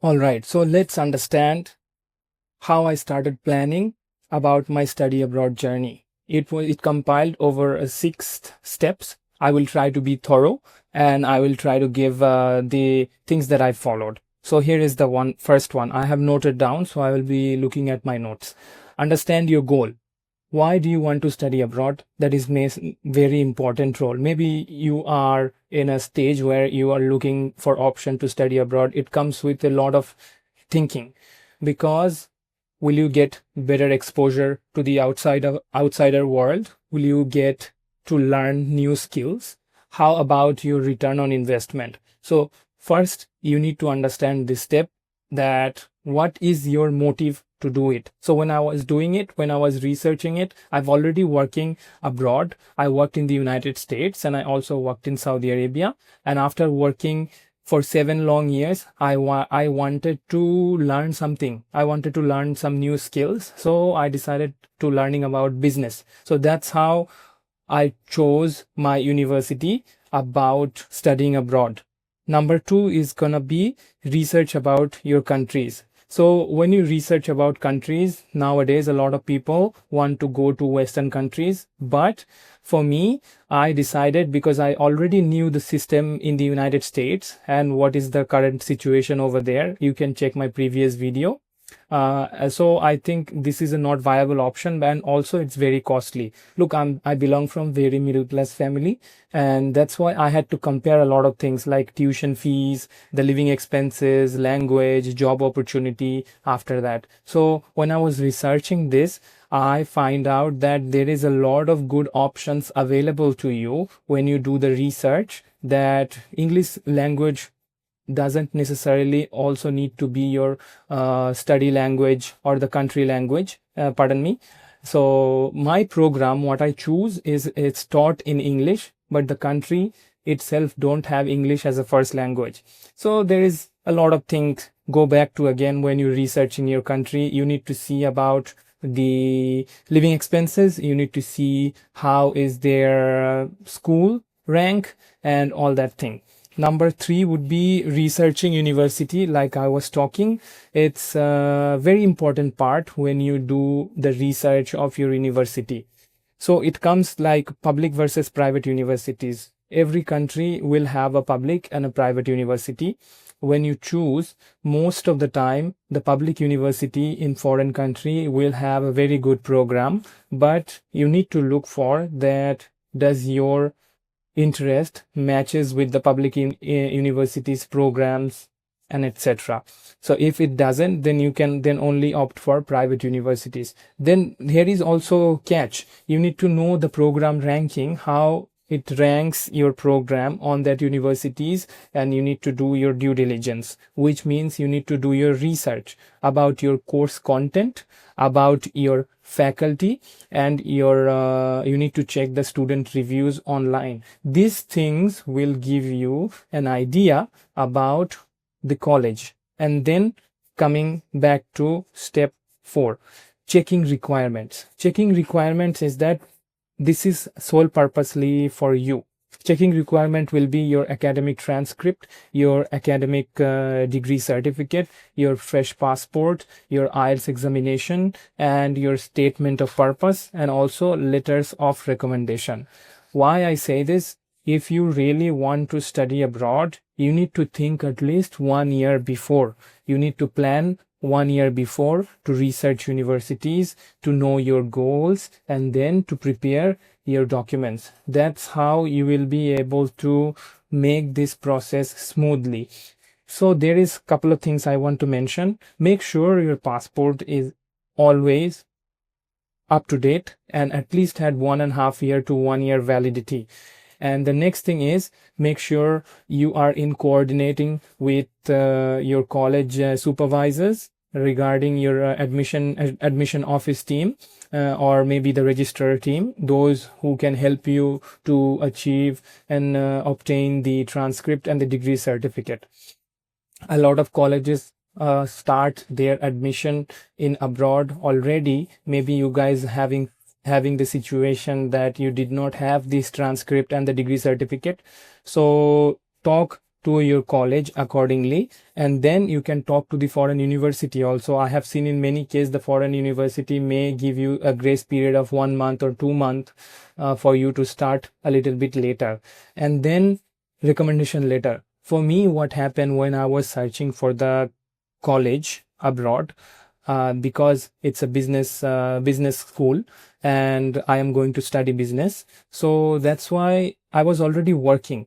All right, so let's understand how I started planning about my study abroad journey. It compiled over six steps. I will try to be thorough and I will try to give the things that I followed. So here is the first one. I have noted down, so I will be looking at my notes. Understand your goal. Why do you want to study abroad? That is very important role. Maybe you are in a stage where you are looking for option to study abroad. It comes with a lot of thinking, because will you get better exposure to the outsider world? Will you get to learn new skills? How about your return on investment? So first you need to understand this step, that what is your motive to do it. So when I was doing it, when I was researching it, I've already working abroad. I worked in the United States and I also worked in Saudi Arabia. And after working for 7 long years, I wanted to learn something. I wanted to learn some new skills. So I decided to learning about business. So that's how I chose my university about studying abroad. Number two is gonna be research about your countries. So when you research about countries, nowadays a lot of people want to go to Western countries. But for me, I decided, because I already knew the system in the United States and what is the current situation over there. You can check my previous video. So I think this is a not viable option, and also it's very costly. Look, I belong from very middle class family, and that's why I had to compare a lot of things like tuition fees, the living expenses, language, job opportunity after that. So when I was researching this, I find out that there is a lot of good options available to you when you do the research, that English language doesn't necessarily also need to be your study language or the country language. Pardon me. So my program, what I choose is it's taught in English, but the country itself don't have English as a first language. So there is a lot of things. Go back to, again, when you research in your country, you need to see about the living expenses. You need to see how is their school rank and all that thing. Number three would be researching university. Like I was talking, it's a very important part when you do the research of your university. So it comes like public versus private universities. Every country will have a public and a private university. When you choose, most of the time, the public university in foreign country will have a very good program, but you need to look for that. Does your interest matches with the public universities programs and etc. So if it doesn't, then you can then only opt for private universities. Then here is also catch. You need to know the program ranking, how it ranks your program on that universities, and you need to do your due diligence, which means you need to do your research about your course content, about your faculty, and you need to check the student reviews online. These things will give you an idea about the college. And then coming back to step 4, checking requirements. Checking requirements is that this is sole purposely for you. Checking requirement will be your academic transcript, your academic degree certificate, your fresh passport, your IELTS examination, and your statement of purpose, and also letters of recommendation. Why I say this? If you really want to study abroad, you need to think at least 1 year before. You need to plan 1 year before to research universities, to know your goals, and then to prepare your documents. That's how you will be able to make this process smoothly. So there is a couple of things I want to mention. Make sure your passport is always up to date and at least had 1.5 year to 1 year validity. And the next thing is, make sure you are in coordinating with your college supervisors regarding your admission office team, or maybe the registrar team, those who can help you to achieve and obtain the transcript and the degree certificate. A lot of colleges start their admission in abroad already. Maybe you guys having the situation that you did not have this transcript and the degree certificate. So talk to your college accordingly, and then you can talk to the foreign university also. I have seen in many cases the foreign university may give you a grace period of 1 month or 2 months for you to start a little bit later. And then recommendation letter. For me, what happened when I was searching for the college abroad, because it's a business school and I am going to study business, so that's why I was already working.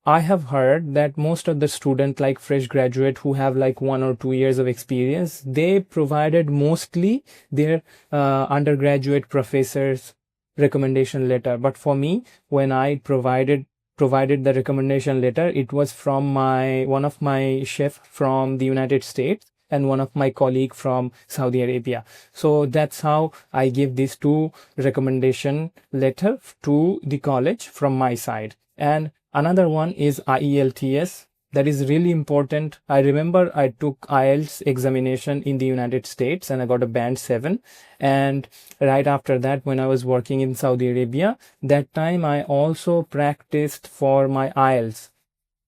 I have heard that most of the students, like fresh graduate who have like 1 or 2 years of experience, they provided mostly their undergraduate professors recommendation letter. But for me, when I provided the recommendation letter, it was from one of my chef from the United States and one of my colleague from Saudi Arabia. So that's how I give these two recommendation letter to the college from my side. And another one is IELTS. That is really important. I remember I took IELTS examination in the United States and I got a band 7. And right after that, when I was working in Saudi Arabia, that time I also practiced for my IELTS.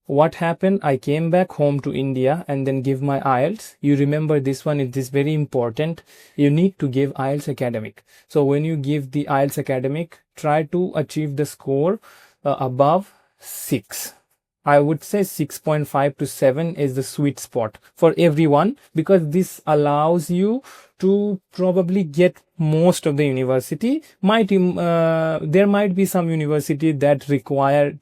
What happened? I came back home to India and then give my IELTS. You remember this one, it is very important. You need to give IELTS academic. So when you give the IELTS academic, try to achieve the score above 6. I would say 6.5 to 7 is the sweet spot for everyone, because this allows you to probably get most of the university. There might be some university that require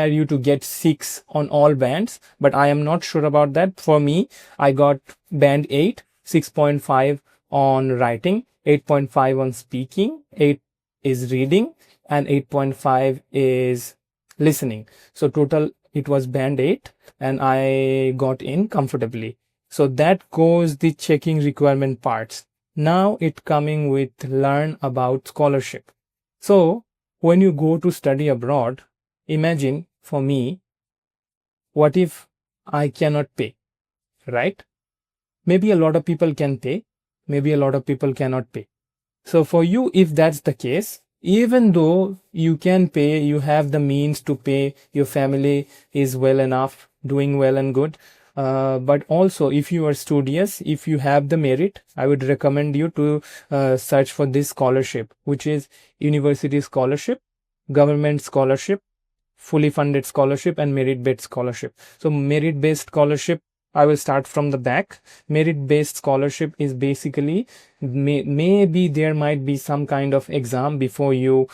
you to get 6 on all bands, but I am not sure about that. For me, I got band 8, 6.5 on writing, 8.5 on speaking, 8 is reading, and 8.5 is listening. So total it was band 8 and I got in comfortably. So that goes the checking requirement parts. Now it coming with learn about scholarship. So when you go to study abroad, imagine for me, what if I cannot pay, right? Maybe a lot of people can pay, maybe a lot of people cannot pay. So for you, if that's the case, even though you can pay, you have the means to pay, your family is well enough, doing well and good. But also, if you are studious, if you have the merit, I would recommend you to search for this scholarship, which is university scholarship, government scholarship, fully funded scholarship, and merit-based scholarship. So merit-based scholarship, I will start from the back. Merit-based scholarship is basically, maybe there might be some kind of exam before you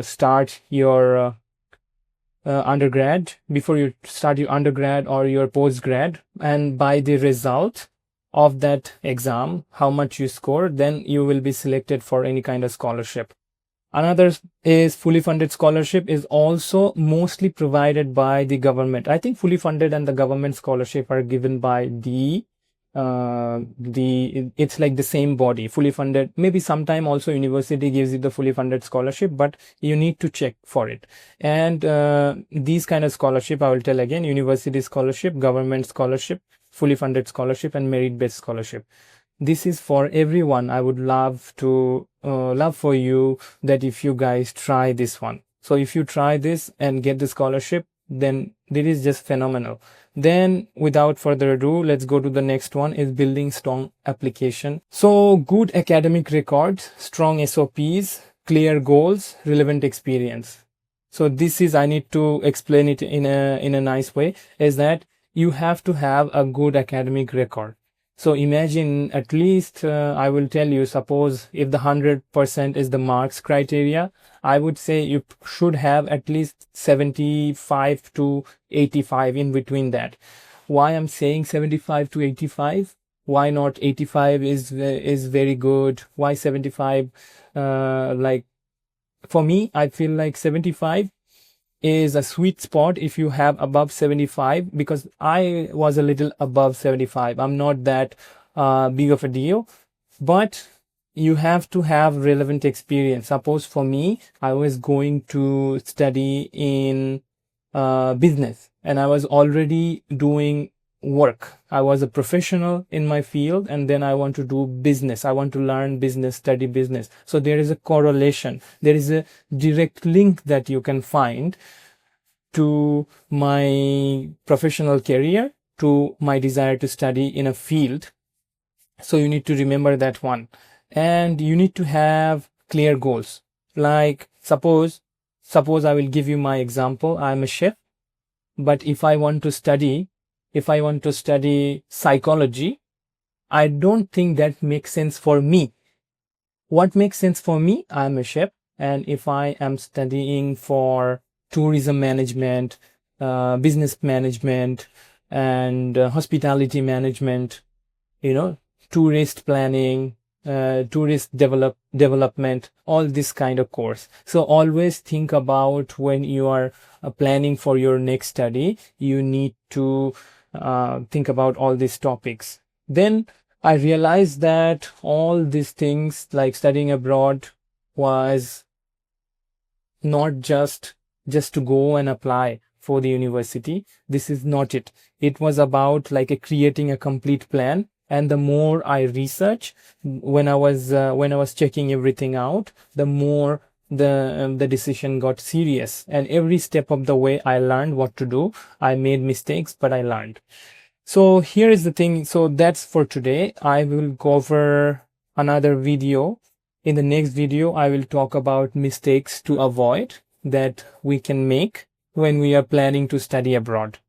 start your undergrad, before you start your undergrad or your postgrad, and by the result of that exam, how much you score, then you will be selected for any kind of scholarship. Another is fully funded scholarship, is also mostly provided by the government. I think fully funded and the government scholarship are given by it's like the same body, fully funded. Maybe sometime also university gives you the fully funded scholarship, but you need to check for it. And these kind of scholarship, I will tell again: university scholarship, government scholarship, fully funded scholarship, and merit-based scholarship. This is for everyone. I would love for you that if you guys try this one. So if you try this and get the scholarship, then it is just phenomenal. Then without further ado, let's go to the next one, is building strong application. So good academic records, strong SOPs, clear goals, relevant experience. So this is, I need to explain it in a nice way, is that you have to have a good academic record. So imagine at least, I will tell you, suppose if the 100% is the marks criteria, I would say you should have at least 75 to 85 in between that. Why I'm saying 75 to 85? Why not 85 is very good? Why 75? Like for me, I feel like 75 is a sweet spot if you have above 75, because I was a little above 75. I'm not that big of a deal, but you have to have relevant experience. Suppose for me, I was going to study in business and I was already doing work. I was a professional in my field, and then I want to do business. I want to learn business, study business. So there is a correlation. There is a direct link that you can find to my professional career, to my desire to study in a field. So you need to remember that one. And you need to have clear goals. Like suppose I will give you my example. I'm a chef, but if I want to study psychology, I don't think that makes sense for me. What makes sense for me? I'm a chef, and if I am studying for tourism management, business management, and hospitality management, tourist planning, tourist development, all this kind of course. So always think about, when you are planning for your next study, you need to think about all these topics. Then I realized that all these things, like studying abroad, was not just to go and apply for the university. This is not it. It was about like creating a complete plan. And the more I research, when I was checking everything out, the more the decision got serious. And every step of the way, I learned what to do. I made mistakes, but I learned. So here is the thing. So that's for today. I will cover another video. In the next video, I will talk about mistakes to avoid that we can make when we are planning to study abroad.